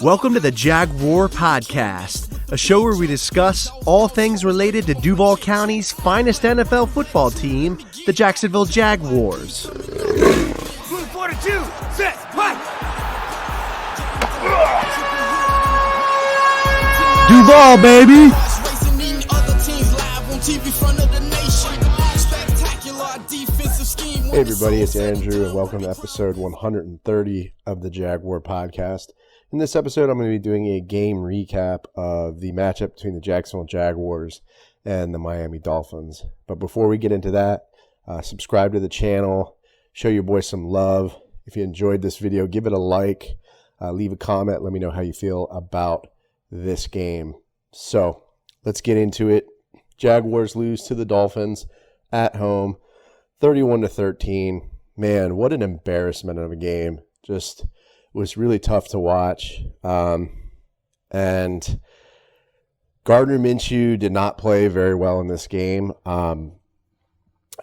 Welcome to the Jaguar Podcast, a show where we discuss all things related to Duval County's finest NFL football team, the Jacksonville Jaguars. Move 42, set, fight! Duval, baby! Hey everybody, it's Andrew and welcome to episode 130 of the Jaguar Podcast. In this episode, I'm going to be doing a game recap of the matchup between the Jacksonville Jaguars and the Miami Dolphins. But before we get into that, subscribe to the channel, show your boy some love. If you enjoyed this video, give it a like, leave a comment, let me know how you feel about this game. So, let's get into it. Jaguars lose to the Dolphins at home, 31-13. Man, what an embarrassment of a game. Just was really tough to watch. And Gardner Minshew did not play very well in this game.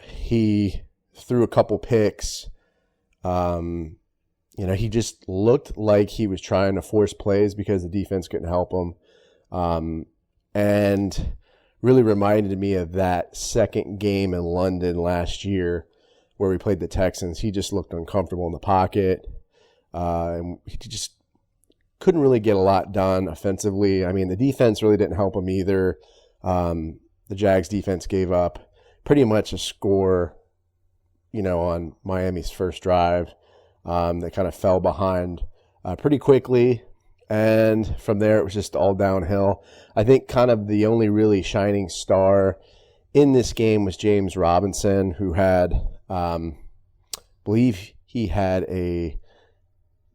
He threw a couple picks. He just looked like he was trying to force plays because the defense couldn't help him. And really reminded me of that second game in London last year where we played the Texans. He just looked uncomfortable in the pocket. And he just couldn't really get a lot done offensively. I mean, the defense really didn't help him either. The Jags defense gave up pretty much a score, on Miami's first drive. They kind of fell behind pretty quickly. And from there, it was just all downhill. I think kind of the only really shining star in this game was James Robinson, who had, believe he had a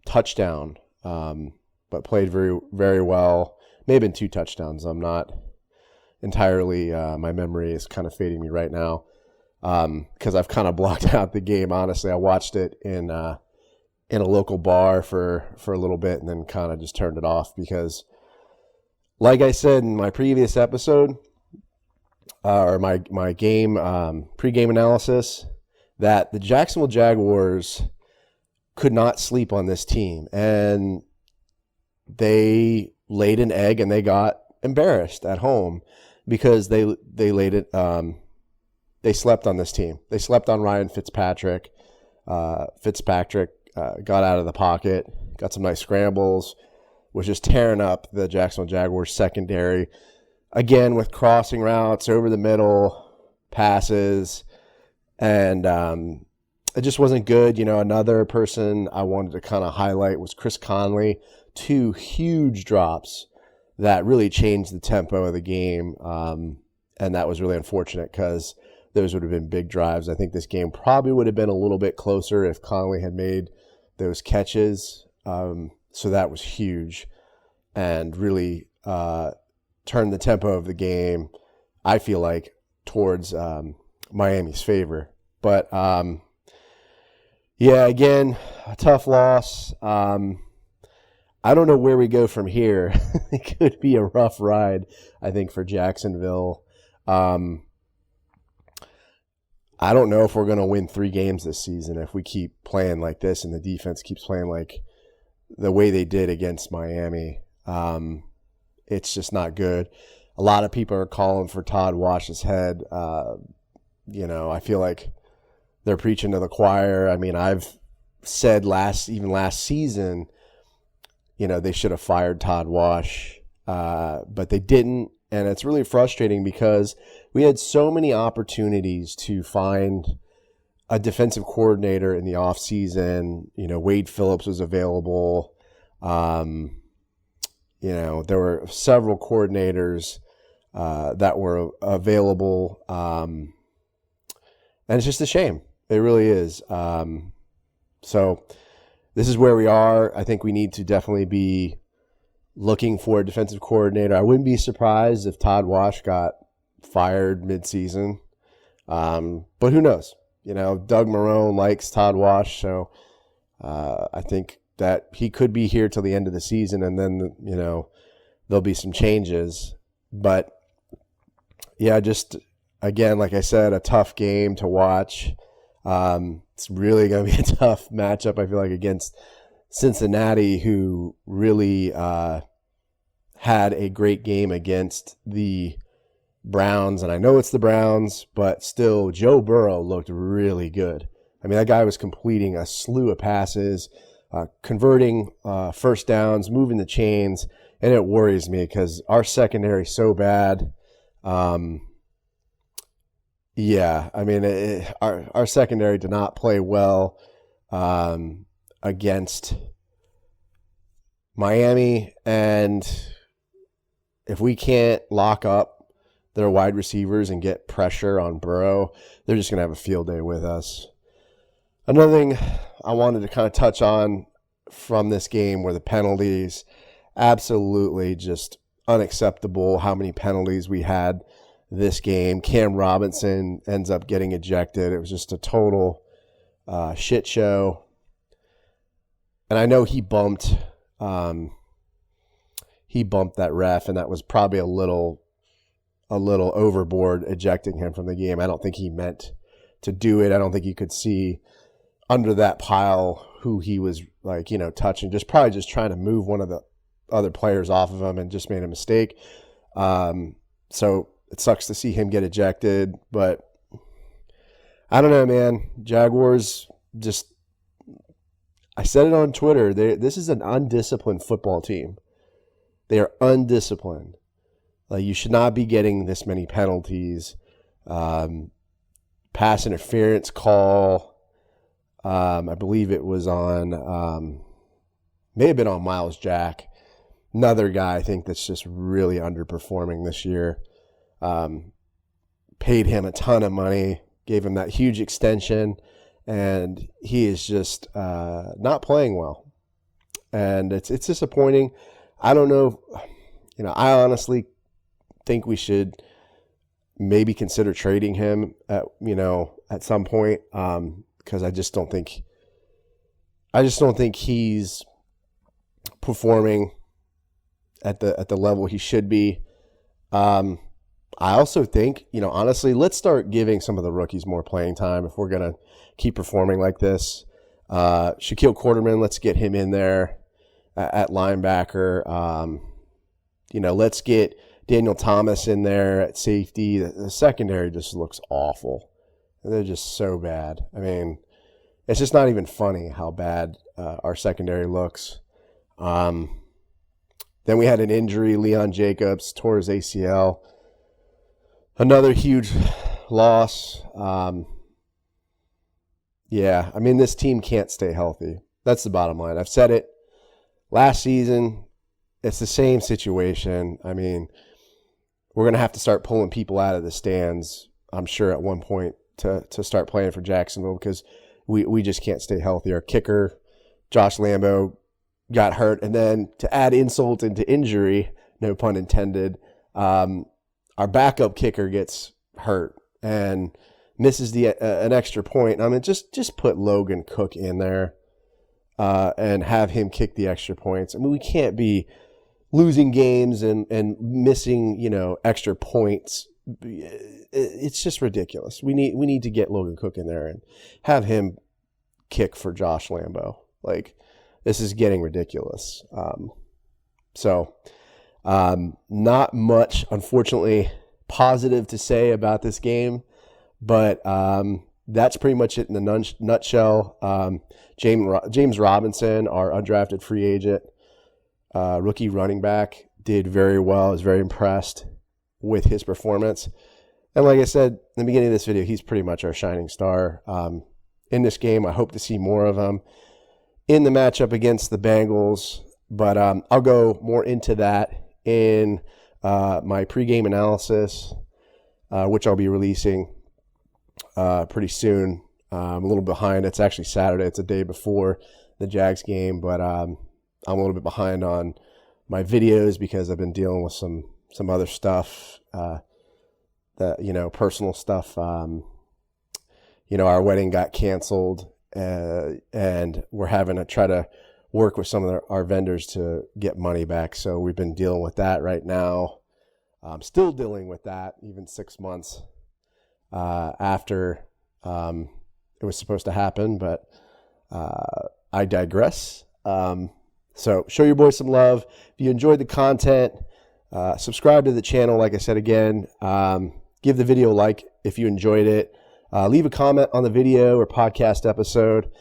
touchdown, but played very, very well. May have been 2 touchdowns. I'm not entirely, my memory is kind of fading me right now because I've kind of blocked out the game, honestly. I watched it in a local bar for a little bit and then kind of just turned it off because, like I said in my previous episode, or my game pregame analysis, that the Jacksonville Jaguars could not sleep on this team, and they laid an egg and they got embarrassed at home because they laid it. They slept on this team. They slept on Ryan Fitzpatrick. Fitzpatrick got out of the pocket, got some nice scrambles, was just tearing up the Jacksonville Jaguars secondary. Again, with crossing routes over the middle, passes, and it just wasn't good. Another person I wanted to kind of highlight was Chris Conley. 2 huge drops that really changed the tempo of the game, and that was really unfortunate because those would have been big drives. I think this game probably would have been a little bit closer if Conley had made those catches. So that was huge and really turned the tempo of the game, I feel like, towards Miami's favor. But, again, a tough loss. I don't know where we go from here. It could be a rough ride, I think, for Jacksonville. I don't know if we're going to win 3 games this season if we keep playing like this and the defense keeps playing like the way they did against Miami. It's just not good. A lot of people are calling for Todd Wash's head. I feel like they're preaching to the choir. I mean, I've said last season, they should have fired Todd Wash, but they didn't. And it's really frustrating because we had so many opportunities to find a defensive coordinator in the offseason. Wade Phillips was available. There were several coordinators that were available. And it's just a shame. It really is. So this is where we are. I think we need to definitely be looking for a defensive coordinator. I wouldn't be surprised if Todd Wash got fired midseason. But who knows? Doug Marrone likes Todd Wash, so I think that he could be here till the end of the season, and then, there'll be some changes. But, just, again, like I said, a tough game to watch. It's really going to be a tough matchup, I feel like, against Cincinnati, who really had a great game against the Browns. And I know it's the Browns, but still, Joe Burrow looked really good. I mean, that guy was completing a slew of passes, converting first downs, moving the chains, and it worries me because our secondary is so bad. Yeah, I mean, our secondary did not play well against Miami, and if we can't lock up their wide receivers and get pressure on Burrow, they're just going to have a field day with us. Another thing I wanted to kind of touch on from this game were the penalties. Absolutely just unacceptable how many penalties we had this game. Cam Robinson ends up getting ejected. It was just a total shit show. And I know he bumped that ref, and that was probably a little overboard ejecting him from the game. I don't think he meant to do it. I don't think he could see under that pile who he was touching, probably just trying to move one of the other players off of him and just made a mistake. So it sucks to see him get ejected, but I don't know, man. Jaguars I said it on Twitter. This is an undisciplined football team. They are undisciplined. Like, you should not be getting this many penalties. Pass interference call. I believe it was on, may have been on Miles Jack. Another guy I think that's just really underperforming this year. Paid him a ton of money, gave him that huge extension, and he is just not playing well. And it's disappointing. I don't know. I honestly think we should maybe consider trading him at some point, because I just don't think he's performing at the level he should be. I also think, honestly, let's start giving some of the rookies more playing time if we're going to keep performing like this. Shaquille Quarterman, let's get him in there at linebacker. Let's get Daniel Thomas in there at safety. The secondary just looks awful. They're just so bad. I mean, it's just not even funny how bad our secondary looks. Then we had an injury. Leon Jacobs tore his ACL. Another huge loss. Yeah, I mean, this team can't stay healthy. That's the bottom line. I've said it last season. It's the same situation. I mean, we're going to have to start pulling people out of the stands, I'm sure, at one point to start playing for Jacksonville, because we just can't stay healthy. Our kicker, Josh Lambo, got hurt. And then to add insult into injury, no pun intended, our backup kicker gets hurt and misses an extra point. I mean, just put Logan Cook in there and have him kick the extra points. I mean, we can't be losing games and missing, extra points. It's just ridiculous. We need to get Logan Cook in there and have him kick for Josh Lambo. Like, this is getting ridiculous. Not much, unfortunately, positive to say about this game, but that's pretty much it in the nutshell. James Robinson, our undrafted free agent, rookie running back, did very well. I was very impressed with his performance. And like I said in the beginning of this video, he's pretty much our shining star. In this game, I hope to see more of him in the matchup against the Bengals, but I'll go more into that in my pregame analysis, which I'll be releasing pretty soon. I'm a little behind. It's actually Saturday. It's a day before the Jags game, but I'm a little bit behind on my videos because I've been dealing with some other stuff, personal stuff. Our wedding got canceled, and we're having to try to work with some of our vendors to get money back. So we've been dealing with that right now. I'm still dealing with that even 6 months after it was supposed to happen, but I digress. So show your boys some love. If you enjoyed the content, subscribe to the channel. Like I said again, give the video a like if you enjoyed it. Leave a comment on the video or podcast episode.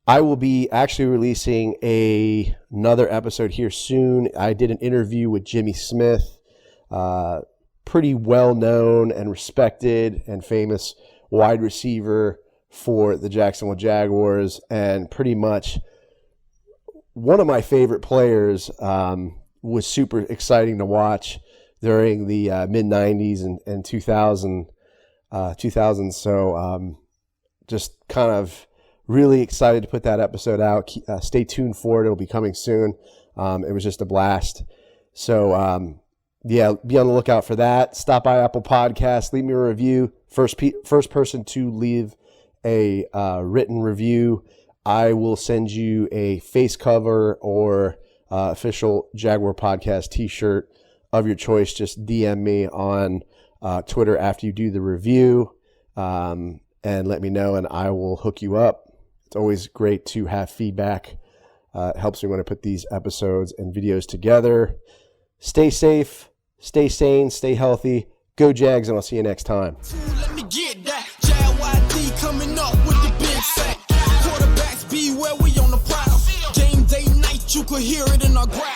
I will be actually releasing another episode here soon. I did an interview with Jimmy Smith, pretty well-known and respected and famous wide receiver for the Jacksonville Jaguars, and pretty much one of my favorite players. Was super exciting to watch during the mid-90s and 2000s. So just kind of really excited to put that episode out. Stay tuned for it. It'll be coming soon. It was just a blast. So, yeah, be on the lookout for that. Stop by Apple Podcasts. Leave me a review. First person to leave a written review, I will send you a face cover or official Jaguar Podcast t-shirt of your choice. Just DM me on Twitter after you do the review, and let me know, and I will hook you up. It's always great to have feedback. It helps me when I put these episodes and videos together. Stay safe, stay sane, stay healthy. Go Jags, and I'll see you next time. Let me get that. JYD coming up with the big sack. Quarterbacks beware, we on the prowl. Game day night, you could hear it in our growl.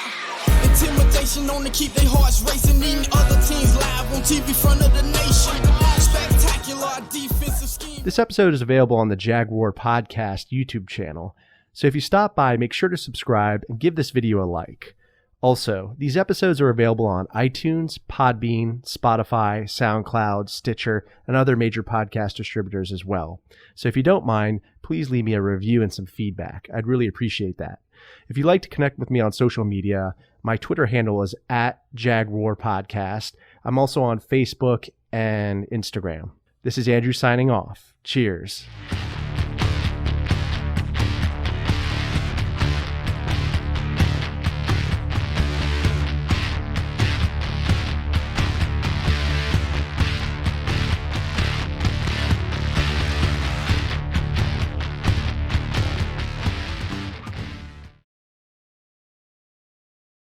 Intimidation on to keep their hearts racing. Eating other teams live on TV front of the nation. Spectacular defensive scheme. This episode is available on the Jaguar Podcast YouTube channel, so if you stop by, make sure to subscribe and give this video a like. Also, these episodes are available on iTunes, Podbean, Spotify, SoundCloud, Stitcher, and other major podcast distributors as well. So if you don't mind, please leave me a review and some feedback. I'd really appreciate that. If you'd like to connect with me on social media, my Twitter handle is @JagWarPodcast. I'm also on Facebook and Instagram. This is Andrew signing off. Cheers.